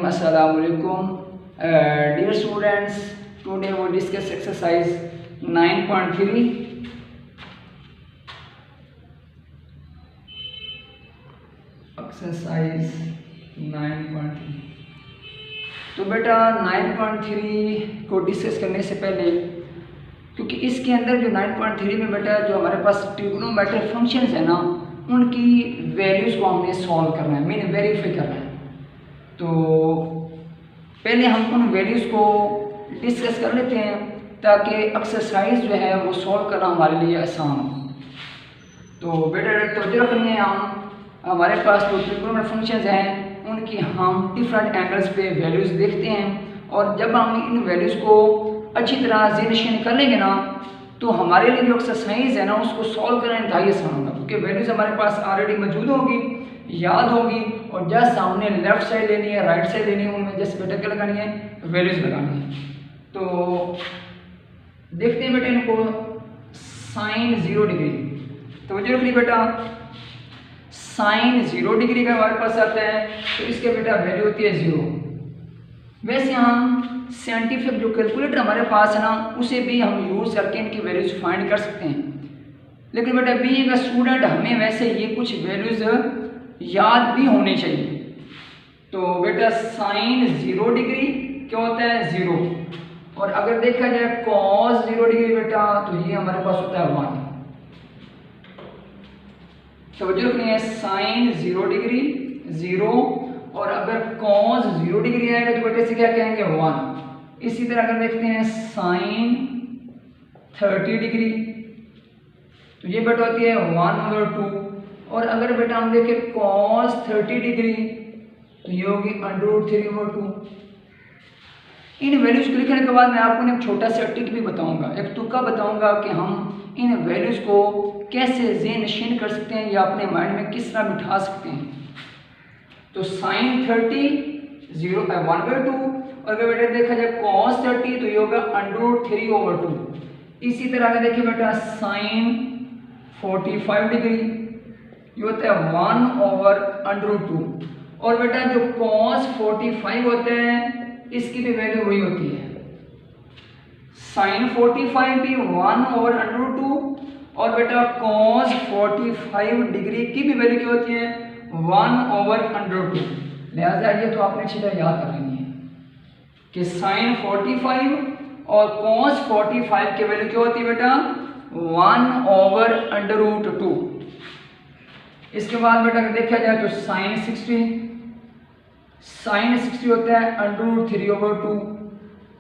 Assalamualaikum. Dear students, today we discuss exercise 9.3. Exercise 9.3. तो बेटा 9.3 को डिस्कस करने से पहले, क्योंकि इसके अंदर जो 9.3 में बेटा जो हमारे पास ट्रिग्नोमेट्रिक फंक्शंस है ना, उनकी वैल्यूज़ को हमने सॉल्व करना है, मीन वेरीफाई करना है। तो पहले हम उन वैल्यूज़ को डिस्कस कर लेते हैं ताकि एक्सरसाइज जो है वो सॉल्व करना हमारे लिए आसान हो। तो बेटा तवज्जो रखनी है, हमारे पास जो ट्रिग्नोमेट्रिक फंक्शंस हैं उनकी हम डिफरेंट एंगल्स पे वैल्यूज़ देखते हैं, और जब हम इन वैल्यूज़ को अच्छी तरह ज़हन कर लेंगे ना, तो हमारे लिए जो एक्सरसाइज है ना उसको सॉल्व करना इंतहाई आसान होगा, क्योंकि वैल्यूज़ हमारे पास ऑलरेडी मौजूद होगी, याद होगी, और जस्ट हमने लेफ्ट साइड लेनी है, राइट साइड लेनी है, उनमें जस्ट बेटा क्या लगानी है, वैल्यूज़ लगानी है। तो देखते हैं बेटा इनको। साइन 0 डिग्री, तो वजह रखनी बेटा, साइन 0 डिग्री का हमारे पास आता है तो इसके बेटा वैल्यू होती है 0। वैसे हम साइंटिफिक जो कैलकुलेटर हमारे पास है ना, उसे भी हम यूज़ करके इनकी वैल्यूज़ फाइंड कर सकते हैं, लेकिन बेटा बीइंग अ स्टूडेंट हमें वैसे ये कुछ वैल्यूज़ याद भी होनी चाहिए। तो बेटा साइन 0 डिग्री क्या होता है, 0, और अगर देखा जाए कॉस 0 डिग्री बेटा तो ये हमारे पास होता है 1। तो वजह रखनी है, साइन 0 डिग्री 0, और अगर कॉस 0 डिग्री आएगा तो बेटे से क्या कहेंगे, 1। इसी तरह अगर देखते हैं साइन 30 डिग्री, तो ये बेटा होती है 1/2, और अगर बेटा हम देखें कॉस 30 डिग्री तो ये होगी √3/2। इन वैल्यूज़ को लिखने के बाद मैं आपको एक छोटा सा ट्रिक भी बताऊंगा, एक तुक्का बताऊंगा कि हम इन वैल्यूज़ को कैसे ज़हन कर सकते हैं या अपने माइंड में किस तरह बिठा सकते हैं। तो साइन 30 0 1/2, और अगर बेटा देखा जाए कॉस 30 तो ये होगा √3/2। इसी तरह अगर देखिए बेटा साइन 45 डिग्री ये होता है 1/√2, और बेटा जो कॉस 45 होता है इसकी भी वैल्यू वही होती है, साइन 45 भी 1/√2, और बेटा कॉस 45 डिग्री की भी वैल्यू क्या होती है, 1/√2। लिहाजा ये तो आपने अच्छी तरह याद कर लेनी है कि साइन 45 और कॉस 45 की वैल्यू क्या होती है बेटा, 1/√2। इसके बाद बेटा अगर देखा जाए तो साइन 60 होता है √3/2,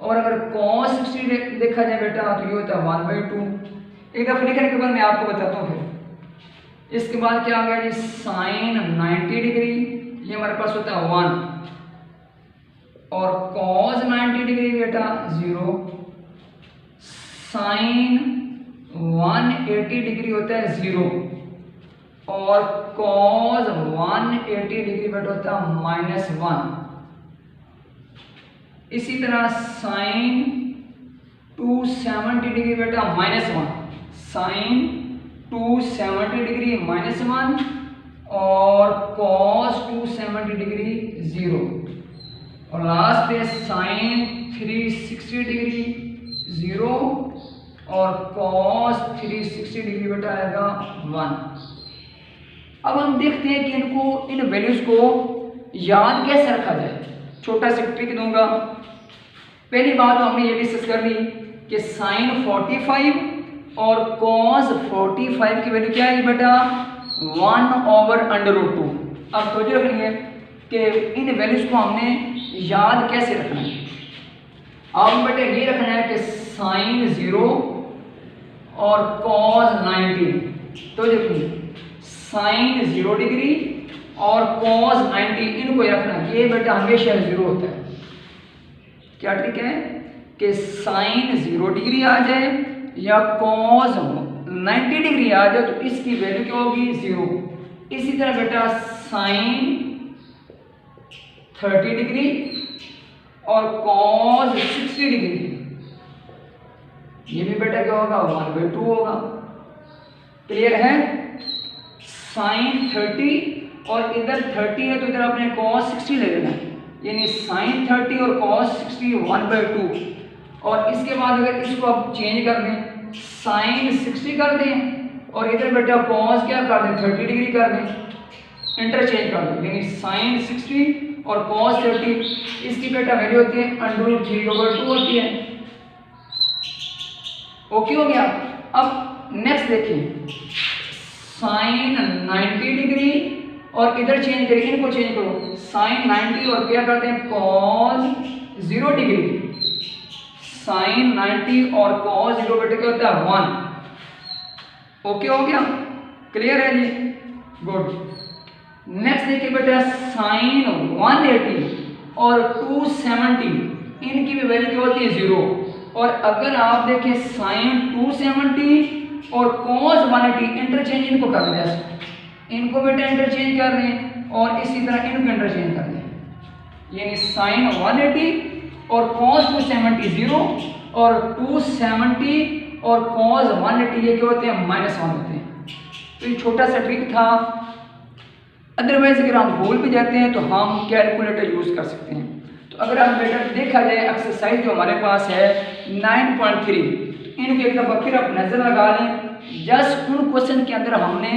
और अगर कॉस 60 देखा जाए बेटा तो ये होता है 1/2। एक दफा लिखने के बाद मैं आपको बताता हूँ फिर। इसके बाद क्या आ गया जी, साइन 90 डिग्री ये हमारे पास होता है 1, और कॉस 90 डिग्री बेटा 0, साइन 180 डिग्री होता है 0, और कॉस 180 डिग्री बेटा होता है -1। इसी तरह साइन 270 डिग्री बेटा -1, साइन 270 डिग्री -1, और कॉस 270 डिग्री 0, और लास्ट पे साइन 360 डिग्री 0, और कॉस 360 डिग्री बेटा आएगा 1। अब हम देखते हैं कि इन वैल्यूज को याद कैसे रखा जाए। छोटा सा ट्रिक दूंगा। पहली बात तो हमने ये डिस्कस कर ली कि साइन 45 और कॉस 45 की वैल्यू क्या है बेटा, 1/√2। अब तो रखनी है कि इन वैल्यूज को हमने याद कैसे रखना है। अब बेटा ये रखना है कि साइन 0 और कॉस 90, तो देखिए साइन 0 डिग्री और कॉस 90 इनको रखना है, ये बेटा हमेशा 0 होता है। क्या ट्रिक है कि साइन 0 डिग्री आ जाए या कॉस 90 डिग्री आ जाए तो इसकी वैल्यू क्या होगी, 0। इसी तरह बेटा साइन 30 डिग्री और कॉस 60 डिग्री, ये भी बेटा क्या होगा, 1/2 होगा। क्लियर है। साइन 30 और इधर 30 है तो इधर आपने cos 60 ले लेना है। यानी साइन 30 और कॉस 60 1/2। और इसके बाद अगर इसको आप चेंज कर दें, साइन 60 कर दें और इधर बेटा कॉस क्या कर दें 30 डिग्री कर दें, इंटरचेंज कर दें, यानी साइन 60 और कॉस 30, इसकी बेटा वैल्यू होती है √3/2 होती है। ओके हो गया। अब नेक्स्ट देखिए, साइन 90 डिग्री और इधर चेंज करिए, इनको चेंज करो, साइन 90 और क्या करते हैं कॉस 0 डिग्री, साइन 90 और कॉस 0 बेटा क्या होता है 1। ओके हो गया, क्लियर है जी, गुड। नेक्स्ट देखिए बेटा, साइन 180 और 270 इनकी भी वैल्यू क्या होती है 0। और अगर आप देखें साइन 270 और कॉस 180 इंटरचेंज इनको कर दें, इनको बेटा इंटरचेंज कर दें और इसी तरह इनको इंटरचेंज कर दें, यानी साइन 180 और कॉस 270 0 और 270 और कॉस 180 ये क्या होते हैं -1 होते हैं। तो ये छोटा सा ट्रिक था। अदरवाइज अगर हम भूल भी जाते हैं तो हम कैलकुलेटर यूज कर सकते हैं। तो अगर हम बेटा देखा जाए एक्सरसाइज जो हमारे पास है 9.3, इनके एक दफ़ा फिर आप नज़र लगा लें। जस्ट उन क्वेश्चन के अंदर हमने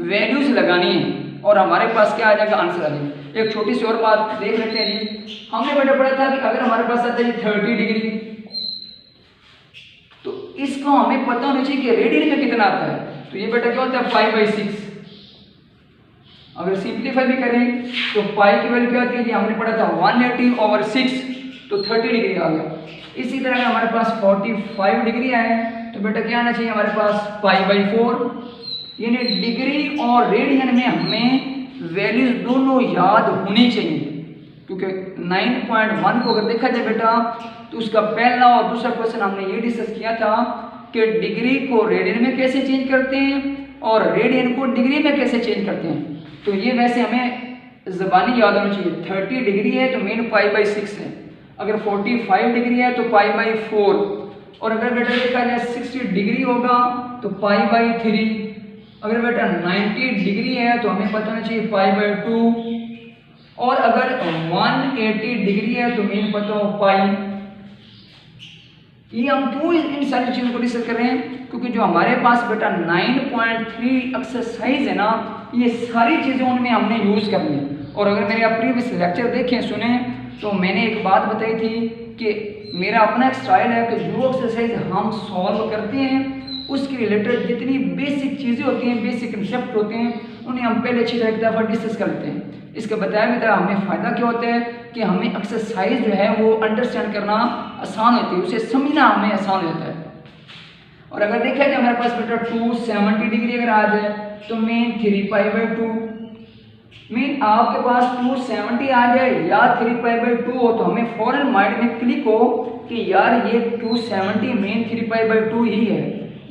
वैल्यूज लगानी है और हमारे पास क्या आ जाएगा आंसर आ जाएगा। एक छोटी सी और बात देख लेते हैं जी, हमने बेटा पढ़ा था कि अगर हमारे पास आता है 30 डिग्री तो इसको हमें पता होना चाहिए कि रेडियन में कितना आता है। तो ये बेटा क्या होता है π/6। अगर सिंप्लीफाई भी करें तो पाई की वैल्यू क्या आती है जी, हमने पढ़ा था 180/6, तो 30 डिग्री आ गया। इसी तरह अगर हमारे पास 45 डिग्री आए तो बेटा क्या आना चाहिए हमारे पास π/4। यानी डिग्री और रेडियन में हमें वैल्यूज दोनों याद होनी चाहिए, क्योंकि 9.1 को अगर देखा जाए बेटा तो उसका पहला और दूसरा क्वेश्चन हमने ये डिस्कस किया था कि डिग्री को रेडियन में कैसे चेंज करते हैं और रेडियन को डिग्री में कैसे चेंज करते हैं। तो ये वैसे हमें ज़बानी याद होना चाहिए। 30 डिग्री है तो मेन π/6 है, अगर 45 डिग्री है तो π/4, और अगर बेटा देखा जाए 60 डिग्री होगा तो π/3, अगर बेटा 90 डिग्री है तो हमें पता होना चाहिए π/2, और अगर 180 डिग्री है तो मेन पता हो पाई। ये हम क्यों इन सारी चीज़ों को डिस्कस कर रहे हैं, क्योंकि जो हमारे पास बेटा 9.3 एक्सरसाइज है ना, ये सारी चीज़ें उनमें हमने यूज़ करनी है। और अगर मेरे आप प्रीवियस लेक्चर देखें सुने तो मैंने एक बात बताई थी कि मेरा अपना एक स्टाइल है कि जो एक्सरसाइज हम सॉल्व करते हैं उसके रिलेटेड जितनी बेसिक चीज़ें होती हैं, बेसिक कंसेप्ट होते हैं, उन्हें हम पहले अच्छी तरह एक दफ़ा डिस्कस कर लेते हैं। इसके बताया भी था हमें फ़ायदा क्या होता है कि हमें एक्सरसाइज जो है वो अंडरस्टैंड करना आसान होती है, उसे समझना हमें आसान होता है। और अगर देखा जाए हमारे पास बेटा 270 डिग्री अगर आ जाए तो मेन 3π/2, मीन आपके पास 270 आ जाए या 3π/2 हो तो हमें फौरन माइंड में क्लिक हो कि यार ये 270 मेन 3π/2 ही है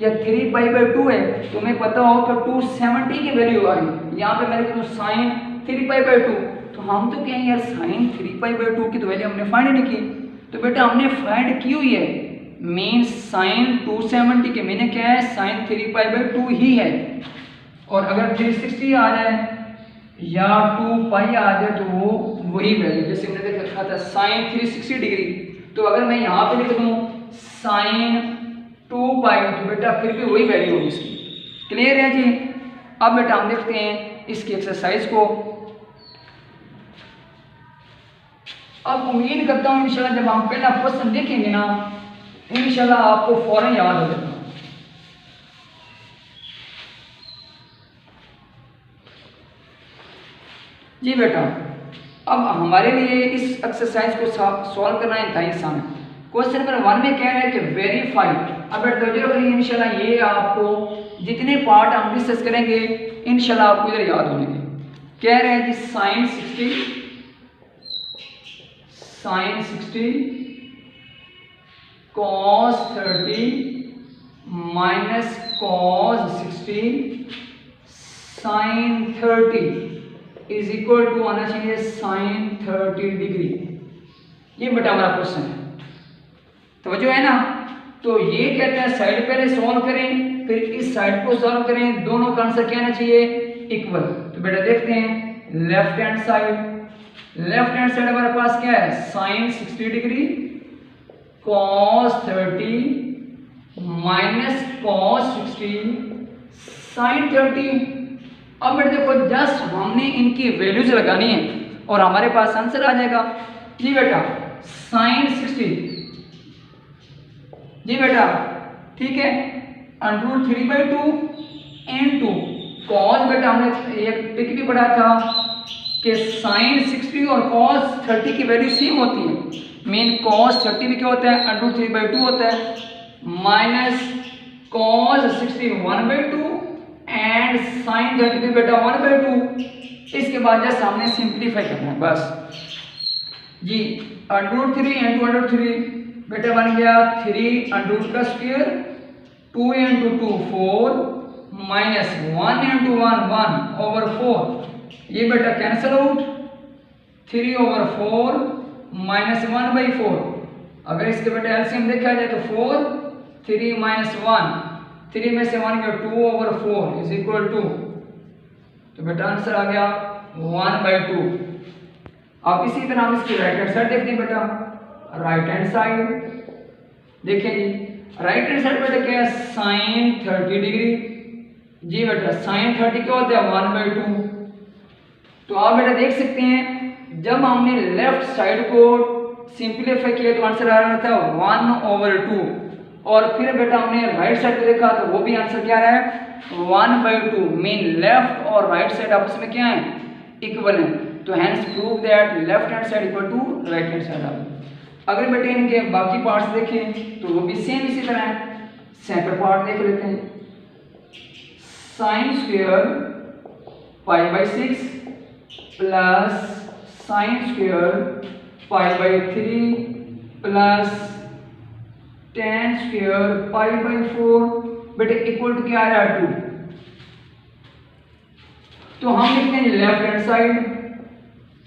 या 3π/2 है, तो हमें पता हो कि 270 की वैल्यू आ रही। यहाँ पे मेरे को साइन 3π/2, तो हम तो कहें यार साइन 3π/2 की तो वैल्यू हमने फाइंड नहीं की। तो बेटा हमने फाइंड की हुई है, मीन साइन 270 के मैंने क्या है साइन 3π/2 ही है। और अगर 360 आ जाए या 2π आ जाए तो वो वही वैल्यू, जैसे हमने देखा था साइन 360 डिग्री, तो अगर मैं यहाँ पे लिख दूँ साइन 2π तो बेटा फिर भी वही वैल्यू होगी इसकी। क्लियर है जी। अब बेटा हम देखते हैं इसकी एक्सरसाइज को। अब उम्मीद करता हूँ इंशाल्लाह जब हम पहला क्वेश्चन देखेंगे ना इंशाल्लाह आपको फौरन याद हो जाएगा। जी बेटा अब हमारे लिए इस एक्सरसाइज को सॉल्व करना इंतहाई आसान है। क्वेश्चन नंबर 1 में कह रहा है कि वेरीफाई। अब तवज्जो करिए, इंशाल्लाह ये आपको जितने पार्ट हम डिस्कस करेंगे इंशाल्लाह आपको इधर याद हो जाएंगे। कह रहे हैं कि sine 60 cos 30 minus cos 60 sine 30 is equal to आना चाहिए साइन 30 डिग्री। ये बेटा हमारा क्वेश्चन है, तो जो है ना, तो ये कहते हैं साइड पहले सॉल्व करें फिर इस साइड को सॉल्व करें, दोनों का आंसर क्या आना चाहिए इक्वल। तो बेटा देखते हैं left hand side left hand side हमारे पास क्या है, sine 60 degree cos 30 minus cos 60 sine 30। अब बेटा देखो जस्ट हमने इनकी वैल्यूज लगानी है और हमारे पास आंसर आ जाएगा। जी बेटा साइन 60, जी बेटा ठीक है, अंडर 3/2 इनटू कॉस, बेटा हमने एक ट्रिक भी पढ़ा था कि साइन 60 और कॉस 30 की वैल्यू सेम होती है। मेन कॉस 30 भी क्या होता है, अंडर 3/2 होता है, माइनस कॉस 60 1/2 एंड साइन 30 भी बेटा 1/2। इसके बाद जस्ट हमने सिंप्लीफाई करना है बस जी। अंडर 3 इंटू अंडर 3 बेटा बन गया 3 अंडर का स्क्वायर 2 इंटू 2 4 माइनस 1 इंटू 1 1/4। ये बेटा कैंसिल आउट 3/4 माइनस 1/4। अगर इसके बेटा एलसीएम देखा जाए तो 4 3 माइनस 1, 3 में से 1 गया 2/4 इज इक्वल टू, तो बेटा आंसर आ गया 1/2। अब इसी तरह हम इसकी राइट हैंड साइड देखते हैं बेटा। राइट हैंड साइड देखिए जी, राइट हैंड साइड बेटा क्या है, साइन 30 डिग्री। जी बेटा साइन 30 क्या होता है 1/2। तो आप बेटा देख सकते हैं जब हमने लेफ्ट साइड को सिंप्लीफाई किया तो आंसर आ रहा था 1/2 और फिर बेटा हमने राइट साइड को देखा तो वो भी आंसर क्या आ रहा है 1/2। मीन लेफ्ट और राइट साइड आपस में क्या है, इक्वल है। तो hence prove that left hand side equal to right hand side. अगर बेटे इनके बाकी पार्ट्स देखें तो वो भी सेम इसी तरह है। सेंटर पार्ट देख लेते हैं, sine square π/6 plus sine square π/3 plus tan square π/4 बेटे इक्वल टू क्या आ रहा है 2। तो हम लिखते हैं लेफ्ट हैंड साइड।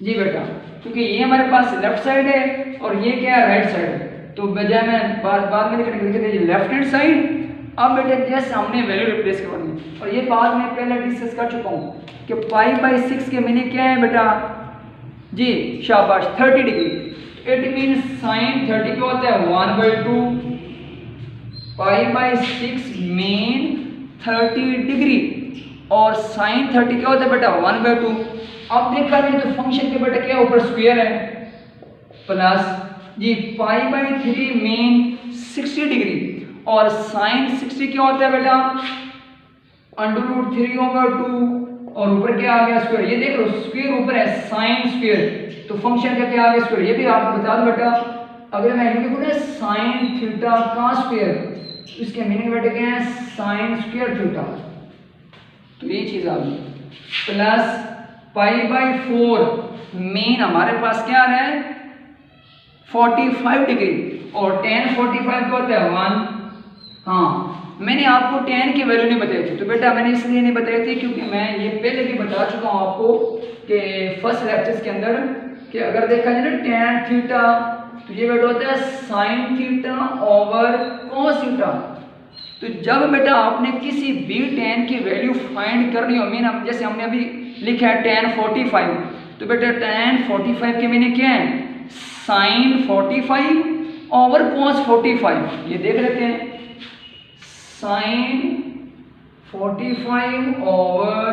जी बेटा क्योंकि ये हमारे पास लेफ्ट साइड है और ये क्या है राइट साइड है, तो बजाय मैं बाद में लिख देते लेफ्ट हैंड साइड। अब बेटे जैसे हमने वैल्यू रिप्लेस करनी है और ये बात मैं पहले डिस्कस कर चुका हूँ कि π/6 के मीनिंग क्या है बेटा, जी शाबाश 30 डिग्री। इट मीन साइन 30 क्या होता है 1/2, π/6 मीन 30 डिग्री और साइन 30 क्या होता है बेटा 1/2। अब देखा जाए तो फंक्शन के बेटा क्या ऊपर स्क्वायर है प्लस जी π/3 मीन 60 डिग्री और साइन 60 क्या होता है बेटा √3/2 और ऊपर क्या आ गया स्क्वायर। ये देख लो स्क्वायर ऊपर है साइन स्क्वायर, तो फंक्शन का क्या आ गया स्क्वायर। ये भी आपको बता दो बेटा, अगर मैं लिखूं ना साइन थीटा का स्क्वायर इसके मीनिंग बेटा क्या है साइन स्क्वायर थीटा, तो ये चीज आ गई प्लस π/4 मीन हमारे पास क्या आ रहा है 45 डिग्री और tan 45 क्या होता है 1। हाँ मैंने आपको tan की वैल्यू नहीं बताई थी, तो बेटा मैंने इसलिए नहीं बताई थी क्योंकि मैं ये पहले भी बता चुका हूँ आपको कि फर्स्ट लेक्चर्स के अंदर कि अगर देखा जाए ना tan थीटा तो ये बेटा होता है sine theta over cos theta. तो जब बेटा आपने किसी भी tan की वैल्यू फाइंड करनी हो, मीन जैसे हमने अभी लिखा है tan 45, तो बेटा tan 45 के मीनिंग क्या है साइन 45 ओवर cos 45। ये देख लेते हैं साइन 45 ओवर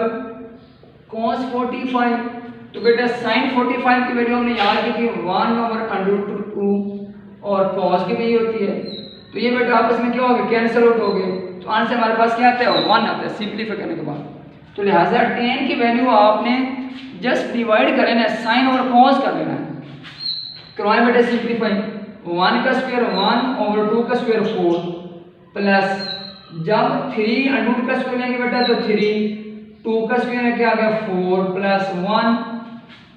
cos 45। तो बेटा साइन 45 की वैल्यू हमने याद की थी 1/√2 और cos की भी होती है, तो ये बेटा आपस में क्या हो गया कैंसिल आउट हो गए, तो आंसर हमारे पास क्या आता है 1 आता है सिंप्लीफाई करने के बाद। तो लिहाजा tan की वैल्यू आपने जस्ट डिवाइड कर लेना है, साइन और cos कर लेना है। करवाएं बेटा सिंप्लीफाई, 1 का स्क्वायर 1/2 का स्क्वायर 4 प्लस जब 3 का स्क्वायर लेंगे बेटा तो 3, 2 का स्क्वायर क्या आ गया 4 प्लस 1।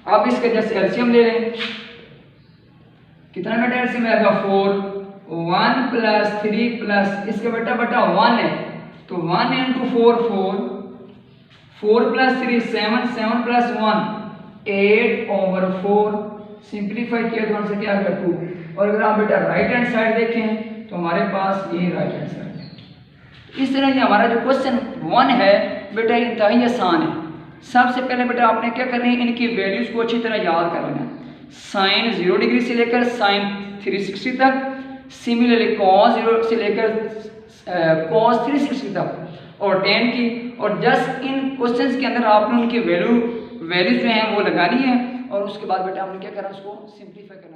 अब इसका जस्ट एलसीएम ले लें, कितना बेटा एलसीएम आएगा 4, 1 प्लस 3 प्लस इसका बेटा 1 है, तो 1 इंटू 4 4 प्लस 3 7, 7 प्लस 1 8/4। सिंप्लीफाई किया तो आंसर क्या आ गया 2। और अगर आप बेटा राइट हैंड साइड देखें तो हमारे पास ये राइट हैंड साइड है। इस तरह ये हमारा जो क्वेश्चन 1 है बेटा इंतहाई आसान है। सबसे पहले बेटा आपने क्या करना है, इनकी वैल्यूज को अच्छी तरह याद कर लेना है। साइन 0 डिग्री से लेकर साइन 360 तक, सिमिलरली कॉस 0 से लेकर कॉस 360 तक और tan की। और जस्ट इन क्वेश्चंस के अंदर आपने उनकी वैल्यू जो है वो लगानी है और उसके बाद बेटा हमने क्या करना है, उसको सिंप्लीफाई करना है।